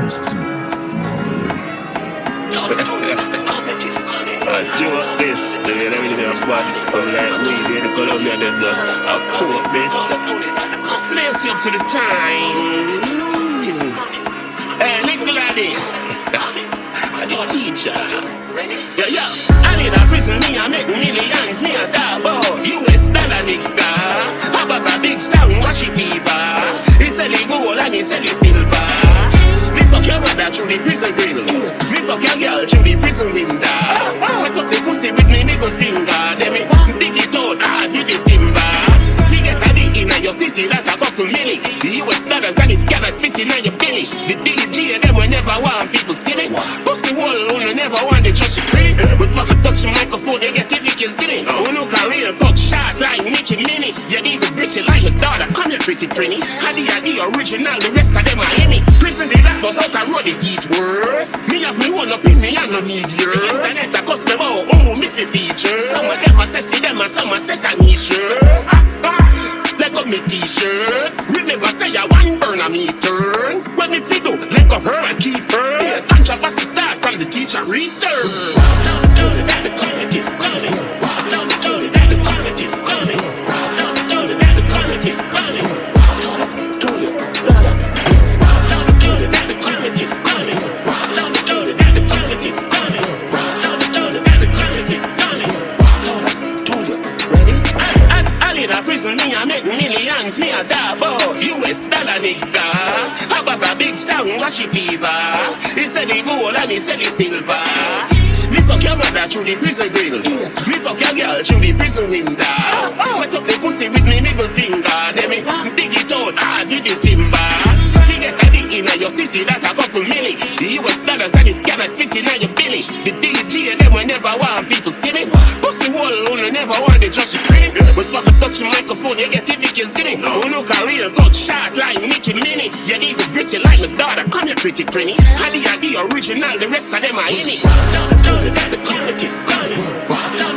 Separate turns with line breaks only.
I joke this, the way they really spot. Come like we did the Colombia, them done. I quote this. Slaves up to the time. Hey, little lady. I'm the teacher. Yeah. I need a prison, me, I make millions, me a double. US dollar, nigga. How about a big sound, wash it fever? It's a gold and it's a silver. Me fuck your brother through the prison grill. Me fuck your girl through the prison window. I took the pussy with me niggas finger. Then me dig it out, I did the timber. We get a dick in your city, that's a couple milli. The US dollars and it cannot fit in your belly. The DG them will never want people see me. Pussy wall, you never want to trust you free. But fuck a touch the microphone, they get if you can see me. Who no career, cut shot like Nicky Minnie. You need to pretty like a daughter, come here pretty pretty. Had the original, the rest of them are any. Prison they laugh about a road it eat worse. Me have me one up in me, I no need yours. Internet a cost me about, miss a feature. Some of them are sexy, them are some are set a t-shirt. Let up me t-shirt. Remember say I one burn a me turn. When me fi do, let up her and keep her. Controversy start from the teacher return. That the Comet is coming. That the Comet is coming. That the Comet is coming. Prison, me I make millions, me a double US dollar nigga. How about a big sound, wash it fever? It's a gold and it's a silver. Me fuck your brother through the prison grill. Me fuck your girl through the prison window. I took the pussy with me niggas finger. Then me dig it out, I did the timber. Get a dick in your city, that's a couple milli. The US dollars and it cannot fit in your belly. The DG and them will never want people see me. Pussy wall, you never want to trust you free. But fuck a touch the microphone, you get if you can see me. Who no career, cut shot like Nicky Minnie. You need to gritty like my daughter, come here pretty pretty. Had the original, the rest of them are in it. That the Comet is coming.